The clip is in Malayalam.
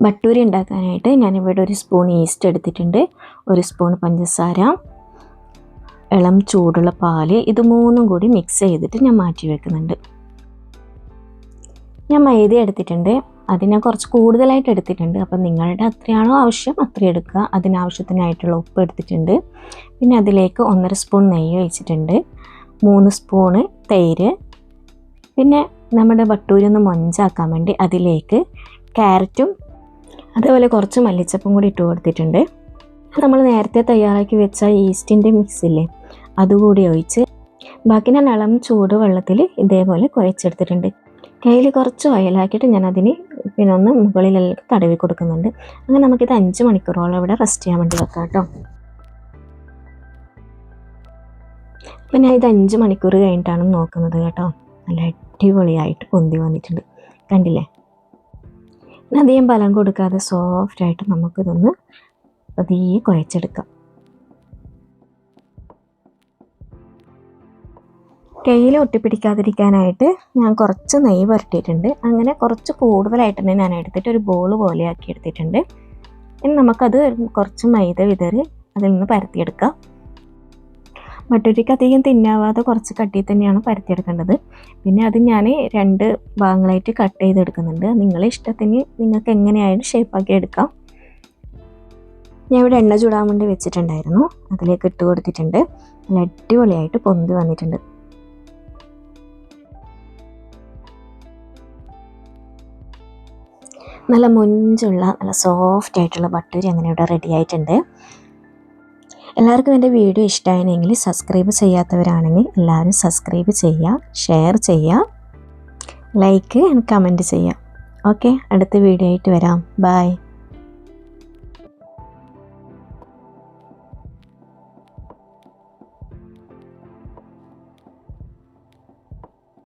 ബട്ടൂരി ഉണ്ടാക്കാനായിട്ട് ഞാനിവിടെ ഒരു സ്പൂൺ ഈസ്റ്റ് എടുത്തിട്ടുണ്ട്, ഒരു സ്പൂൺ പഞ്ചസാര, ഇളം ചൂടുള്ള പാല്, ഇത് മൂന്നും കൂടി മിക്സ് ചെയ്തിട്ട് ഞാൻ മാറ്റി വെക്കുന്നുണ്ട്. ഞാൻ മൈദ എടുത്തിട്ടുണ്ട്, അത് ഞാൻ കുറച്ച് കൂടുതലായിട്ട് എടുത്തിട്ടുണ്ട്. അപ്പം നിങ്ങളുടെ അത്രയാണോ ആവശ്യം അത്രയും എടുക്കുക. അതിനാവശ്യത്തിനായിട്ടുള്ള ഉപ്പ് എടുത്തിട്ടുണ്ട്. പിന്നെ അതിലേക്ക് 1.5 സ്പൂൺ നെയ്യ് ഒഴിച്ചിട്ടുണ്ട്, 3 സ്പൂണ് തൈര്. പിന്നെ നമ്മുടെ ബട്ടൂരി ഒന്ന് മൊഞ്ചാക്കാൻ വേണ്ടി അതിലേക്ക് ക്യാരറ്റും അതേപോലെ കുറച്ച് മല്ലിച്ചപ്പും കൂടി ഇട്ട് കൊടുത്തിട്ടുണ്ട്. നമ്മൾ നേരത്തെ തയ്യാറാക്കി വെച്ച ഈസ്റ്റിൻ്റെ മിക്സില്ലേ അതുകൂടി ഒഴിച്ച് ബാക്കി ഞാൻ ഇളം ചൂട് വെള്ളത്തിൽ ഇതേപോലെ കുഴച്ചെടുത്തിട്ടുണ്ട്. കയ്യിൽ കുറച്ച് ഓയിലാക്കിയിട്ട് ഞാൻ അതിന് പിന്നെ ഒന്ന് മുകളിലെല്ലാം തടവി കൊടുക്കുന്നുണ്ട്. അങ്ങനെ നമുക്കിത് 5 മണിക്കൂറോളം ഇവിടെ റെസ്റ്റ് ചെയ്യാൻ വേണ്ടി വെക്കാം കേട്ടോ. അപ്പം ഞാൻ ഇത് 5 മണിക്കൂർ കഴിഞ്ഞിട്ടാണ് നോക്കുന്നത് കേട്ടോ. നല്ല അടിപൊളിയായിട്ട് പൊന്തി വന്നിട്ടുണ്ട്, കണ്ടില്ലേ? അധികം ബലം കൊടുക്കാതെ സോഫ്റ്റായിട്ട് നമുക്കിതൊന്ന് പതിയെ കുഴച്ചെടുക്കാം. കയ്യിൽ ഒട്ടിപ്പിടിക്കാതിരിക്കാനായിട്ട് ഞാൻ കുറച്ച് നെയ്യ് പുരട്ടിയിട്ടുണ്ട്. അങ്ങനെ കുറച്ച് കൂടുതലായിട്ട് തന്നെ ഞാൻ എടുത്തിട്ട് ഒരു ബോൾ പോലെ ആക്കി എടുത്തിട്ടുണ്ട്. ഇനി നമുക്കത് കുറച്ച് മൈദ വിതറി അതിൽ നിന്ന് പരത്തിയെടുക്കാം. ബട്ടൂരിക്ക് അധികം തിന്നാവാതെ കുറച്ച് കട്ടി തന്നെയാണ് പരത്തിയെടുക്കേണ്ടത്. പിന്നെ അത് ഞാൻ 2 ഭാഗങ്ങളായിട്ട് കട്ട് ചെയ്തെടുക്കുന്നുണ്ട്. നിങ്ങളുടെ ഇഷ്ടത്തിന് നിങ്ങൾക്ക് എങ്ങനെയായാലും ഷേപ്പാക്കി എടുക്കാം. ഞാൻ ഇവിടെ എണ്ണ ചൂടാൻ വേണ്ടി വെച്ചിട്ടുണ്ടായിരുന്നു, അതിലേക്ക് ഇട്ട് കൊടുത്തിട്ടുണ്ട്. നല്ല അടിപൊളിയായിട്ട് പൊന്തി വന്നിട്ടുണ്ട്. നല്ല മൊഞ്ചുള്ള നല്ല സോഫ്റ്റ് ആയിട്ടുള്ള ബട്ടൂരി അങ്ങനെ ഇവിടെ റെഡി ആയിട്ടുണ്ട്. എല്ലാവർക്കും എൻ്റെ വീഡിയോ ഇഷ്ടമായെങ്കിൽ സബ്സ്ക്രൈബ് ചെയ്യാത്തവരാണെങ്കിൽ എല്ലാവരും സബ്സ്ക്രൈബ് ചെയ്യുക, ഷെയർ ചെയ്യുക, ലൈക്ക് ആൻഡ് കമൻറ്റ് ചെയ്യുക. ഓക്കെ, അടുത്ത വീഡിയോ ആയിട്ട് വരാം. ബൈ.